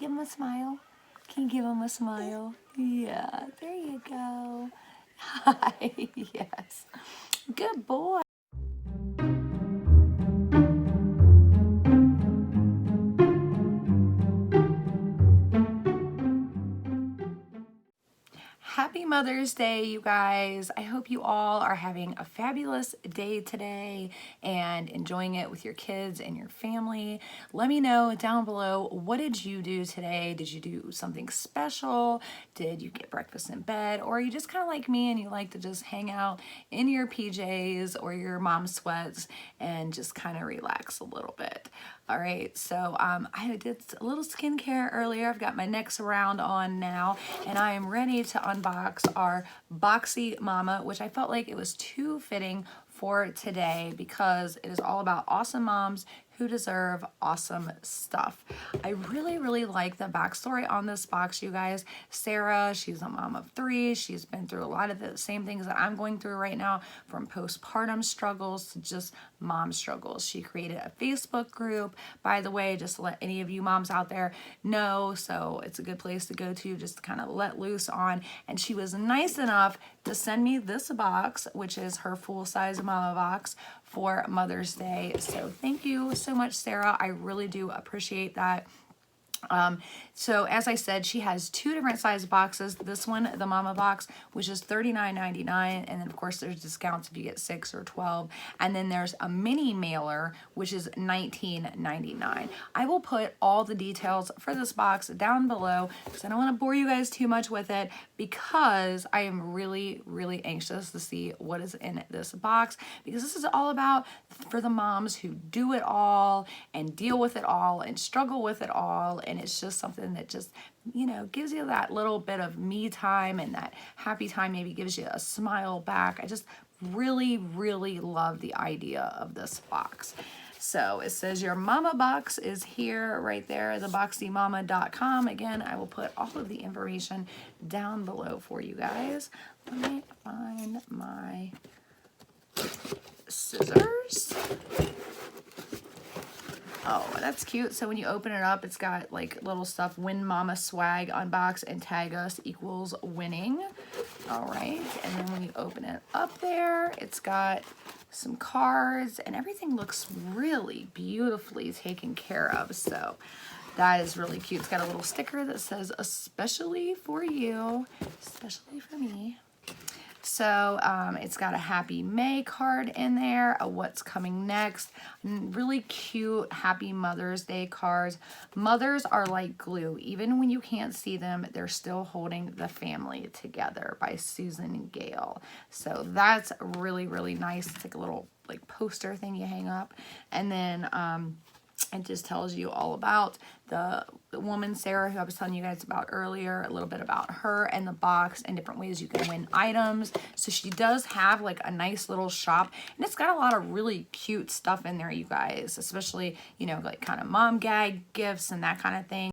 give him a smile? Can you give him a smile? Yeah, there you go. Hi, yes. Good boy. Happy Mother's Day, you guys. I hope you all are having a fabulous day today and enjoying it with your kids and your family. Let me know down below, what did you do today? Did you do something special? Did you get breakfast in bed? Or are you just kind of like me and you like to just hang out in your PJs or your mom sweats and just kind of relax a little bit? All right, so I did a little skincare earlier. I've got my neck surround on now, and I am ready to unbox our BOXYMAMMA, which I felt like it was too fitting for today because it is all about awesome moms who deserve awesome stuff. I really like the backstory on this box, you guys. Sarah, she's a mom of 3. She's been through a lot of the same things that I'm going through right now, from postpartum struggles to just mom struggles. She created a Facebook group, by the way, just to let any of you moms out there know, so it's a good place to go to just to kind of let loose on. And she was nice enough to send me this box, which is her full-size mama box for Mother's Day. So thank you so much, Sarah. I really do appreciate that. So as I said, she has 2 different size boxes. This one, the mama box, which is $39.99, and then of course there's discounts if you get 6 or 12. And then there's a mini mailer, which is $19.99. I will put all the details for this box down below because I don't want to bore you guys too much with it, because I am really anxious to see what is in this box, because this is all about for the moms who do it all and deal with it all and struggle with it all. And it's just something that just, you know, gives you that little bit of me time and that happy time, maybe gives you a smile back. I just really love the idea of this box. So it says your mama box is here right there, the BOXYMAMMA.com. Again, I will put all of the information down below for you guys. Let me find my scissors. Oh, that's cute. So when you open it up, it's got like little stuff. Win Mama swag, unbox and tag us equals winning. All right. And then when you open it up there, it's got some cards and everything looks really beautifully taken care of. So that is really cute. It's got a little sticker that says, especially for you, especially for me. So it's got a Happy May card in there, a what's coming next, really cute Happy Mother's Day cards. Mothers are like glue. Even when you can't see them, they're still holding the family together, by Susan Gale. So that's really nice. It's like a little like poster thing you hang up. And then it just tells you all about the woman, Sarah, who I was telling you guys about earlier, a little bit about her and the box and different ways you can win items. So she does have like a nice little shop, and it's got a lot of really cute stuff in there, you guys, especially, you know, like kind of mom gag gifts and that kind of thing.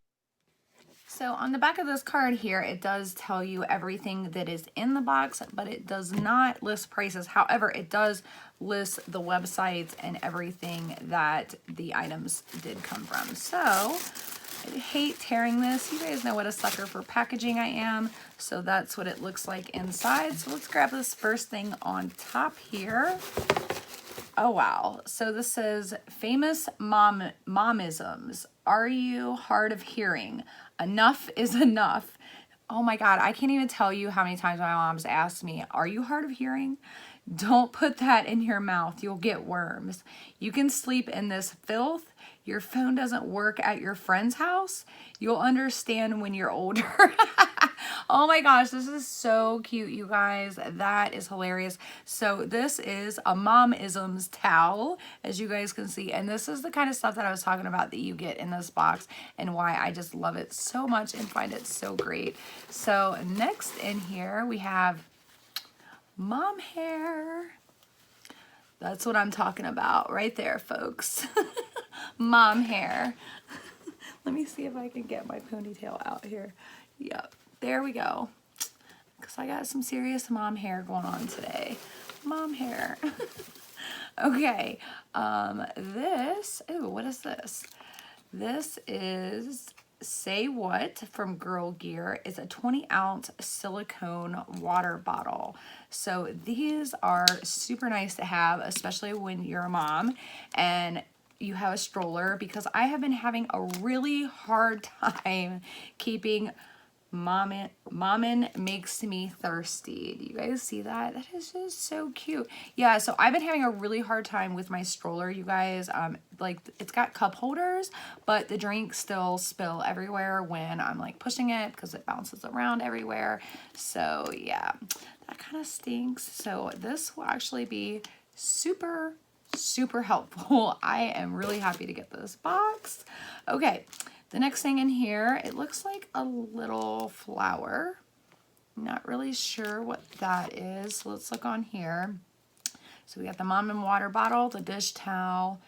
So on the back of this card here, it does tell you everything that is in the box, but it does not list prices. However, it does list the websites and everything that the items did come from. So I hate tearing this. You guys know what a sucker for packaging I am. So that's what it looks like inside. So let's grab this first thing on top here. Oh, wow. So this says, famous momisms. Are you hard of hearing? Enough is enough. Oh my God, I can't even tell you how many times my mom's asked me, are you hard of hearing? Don't put that in your mouth. You'll get worms. You can sleep in this filth. Your phone doesn't work at your friend's house. You'll understand when you're older. Oh my gosh, this is so cute, you guys. That is hilarious. So this is a Momisms towel, as you guys can see. And this is the kind of stuff that I was talking about that you get in this box and why I just love it so much and find it so great. So next in here, we have mom hair. That's what I'm talking about right there, folks. Mom hair. Let me see if I can get my ponytail out here. Yep, there we go. Because I got some serious mom hair going on today. Mom hair. Okay, this, ooh, what is this? This is Say What from Girl Gear. It's a 20-ounce silicone water bottle. So these are super nice to have, especially when you're a mom and you have a stroller, because I have been having a really hard time keeping Mommin Makes Me Thirsty. Do you guys see that? That is just so cute. Yeah, so I've been having a really hard time with my stroller, you guys. Like, it's got cup holders, but the drinks still spill everywhere when I'm like pushing it because it bounces around everywhere. So yeah, that kind of stinks. So this will actually be super helpful. I am really happy to get this box. Okay. The next thing in here, it looks like a little flower. Not really sure what that is. So let's look on here. So we got the mom and water bottle, the dish towel,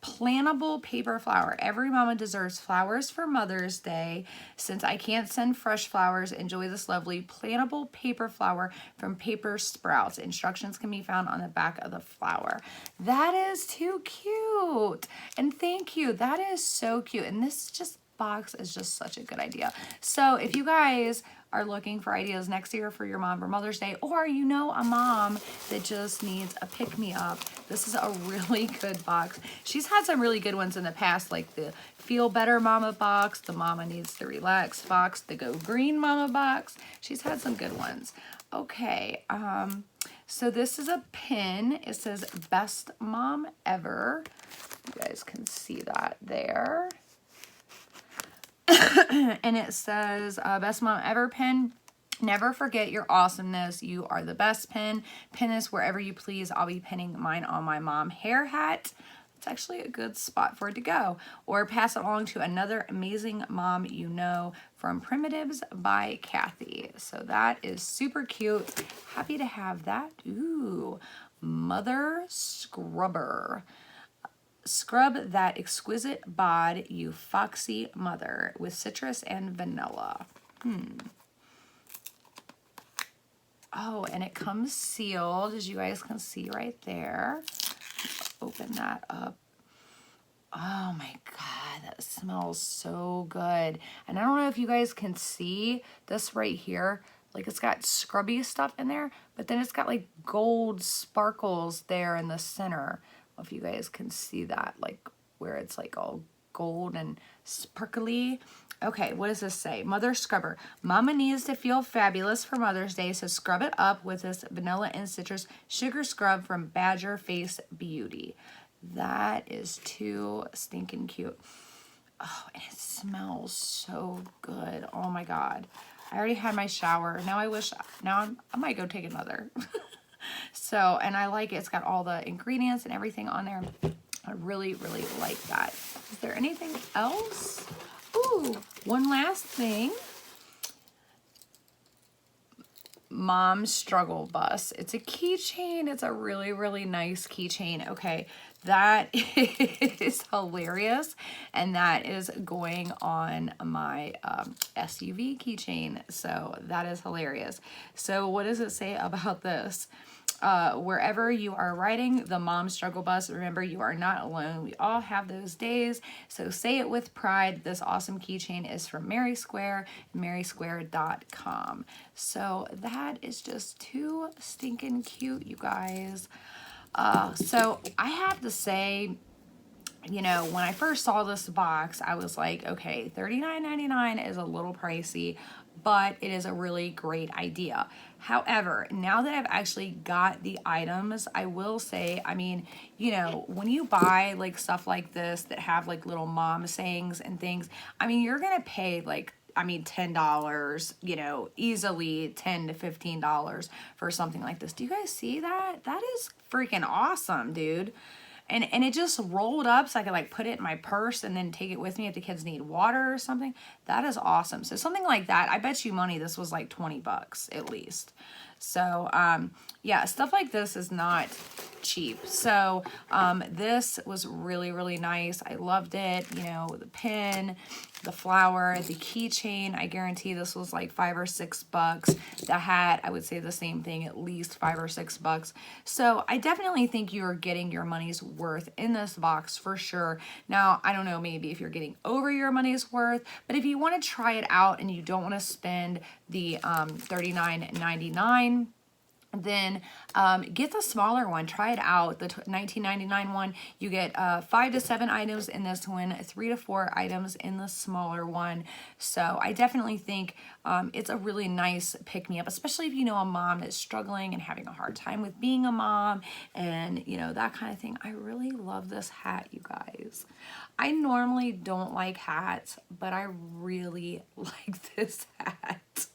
plantable paper flower. Every mama deserves flowers for Mother's Day. Since I can't send fresh flowers, enjoy this lovely plantable paper flower from Paper Sprouts. Instructions can be found on the back of the flower. That is too cute. And thank you. That is so cute. And this box is just such a good idea. So if you guys are looking for ideas next year for your mom for Mother's Day, or you know a mom that just needs a pick-me-up, this is a really good box. She's had some really good ones in the past, like the Feel Better Mama box, the Mama Needs to Relax box, the Go Green Mama box. She's had some good ones. Okay, so this is a pin. It says Best Mom Ever. You guys can see that there. And it says, Best Mom Ever pin. Never forget your awesomeness. You are the best pin. Pin this wherever you please. I'll be pinning mine on my mom hair hat. It's actually a good spot for it to go. Or pass it along to another amazing mom you know, from Primitives by Kathy. So that is super cute. Happy to have that. Ooh, Mother Scrubber. Scrub that exquisite bod, you foxy mother, with citrus and vanilla. Oh, and it comes sealed, as you guys can see right there. Open that up. Oh my God, that smells so good. And I don't know if you guys can see this right here. Like, it's got scrubby stuff in there, but then it's got like gold sparkles there in the center. If you guys can see that, like where it's like all gold and sparkly. Okay, what does this say? Mother Scrubber. Mama needs to feel fabulous for Mother's Day, so scrub it up with this vanilla and citrus sugar scrub from Badger Face Beauty. That is too stinking cute. Oh, and it smells so good. Oh my God. I already had my shower. Now I might go take another. So, and I like it. It's got all the ingredients and everything on there. I really like that. Is there anything else? Ooh, one last thing. Mom Struggle Bus. It's a keychain. It's a really nice keychain. Okay, that is hilarious, and that is going on my SUV keychain. So that is hilarious. So what does it say about this? Wherever you are riding the Mom Struggle Bus, remember, you are not alone. We all have those days. So say it with pride. This awesome keychain is from Mary Square, marysquare.com. So that is just too stinking cute, you guys. So I have to say, you know, when I first saw this box, I was like, okay, $39.99 is a little pricey, but it is a really great idea. However, now that I've actually got the items, I will say, I mean, you know, when you buy like stuff like this that have like little mom sayings and things, I mean, you're going to pay like, I mean, $10, you know, easily $10 to $15 for something like this. Do you guys see that? That is freaking awesome, dude. And it just rolled up so I could like put it in my purse and then take it with me if the kids need water or something. That is awesome. So something like that, I bet you money this was like 20 bucks at least. So yeah, stuff like this is not cheap. So this was really nice. I loved it, you know, the pin. the flower, the keychain, I guarantee this was like $5 or $6. The hat, I would say the same thing, at least $5 or $6. So I definitely think you're getting your money's worth in this box for sure. Now, I don't know, maybe if you're getting over your money's worth, but if you want to try it out and you don't want to spend the $39.99, then get the smaller one. Try it out. The $19.99 one, you get 5 to 7 items in this one, 3 to 4 items in the smaller one. So I definitely think it's a really nice pick-me-up, especially if you know a mom that's struggling and having a hard time with being a mom and, you know, that kind of thing. I really love this hat, you guys. I normally don't like hats, but I really like this hat.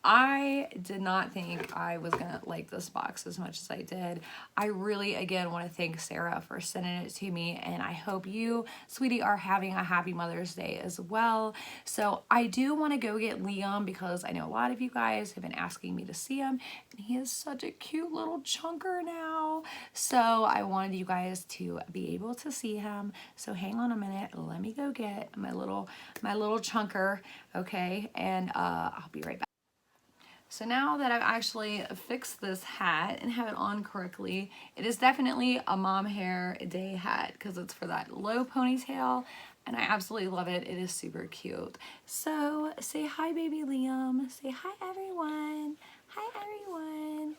I did not think I was gonna like this box as much as I did. I really, again, want to thank Sarah for sending it to me, and I hope you, sweetie, are having a happy Mother's Day as well. So I do want to go get Liam because I know a lot of you guys have been asking me to see him, and he is such a cute little chunker now. So I wanted you guys to be able to see him. So hang on a minute, let me go get my little chunker, okay? And I'll be right back. So now that I've actually fixed this hat and have it on correctly, it is definitely a mom hair day hat because it's for that low ponytail, and I absolutely love it. It is super cute. So say hi, baby Liam. Say hi, everyone. Hi, everyone.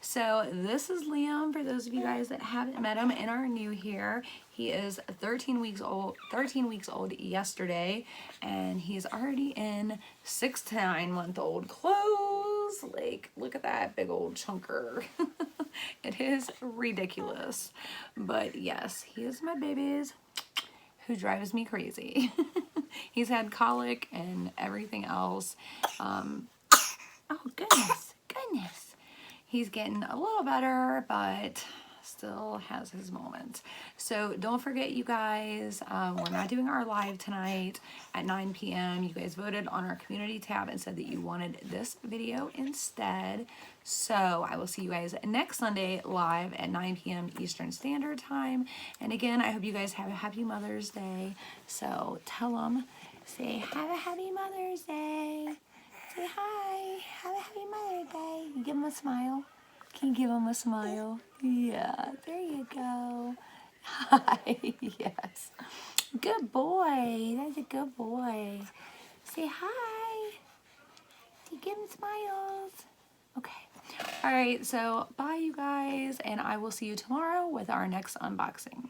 So this is Liam, for those of you guys that haven't met him and are new here. He is 13 weeks old yesterday, and he's already in 6 to 9 month old clothes. Like, look at that big old chunker. It is ridiculous. But yes, he is my babies who drives me crazy. He's had colic and everything else. Oh, goodness. He's getting a little better, but still has his moments. So don't forget, you guys, we're not doing our live tonight at 9 p.m. You guys voted on our community tab and said that you wanted this video instead. So I will see you guys next Sunday live at 9 p.m. Eastern Standard Time. And again, I hope you guys have a happy Mother's Day. So tell them, say, have a happy Mother's Day. Say hi. Have a happy Mother's Day. You give them a smile. Can you give them a smile? Yeah, there you go. Hi. Yes. Good boy. That's a good boy. Say hi. You give them smiles. Okay. All right. So bye, you guys. And I will see you tomorrow with our next unboxing.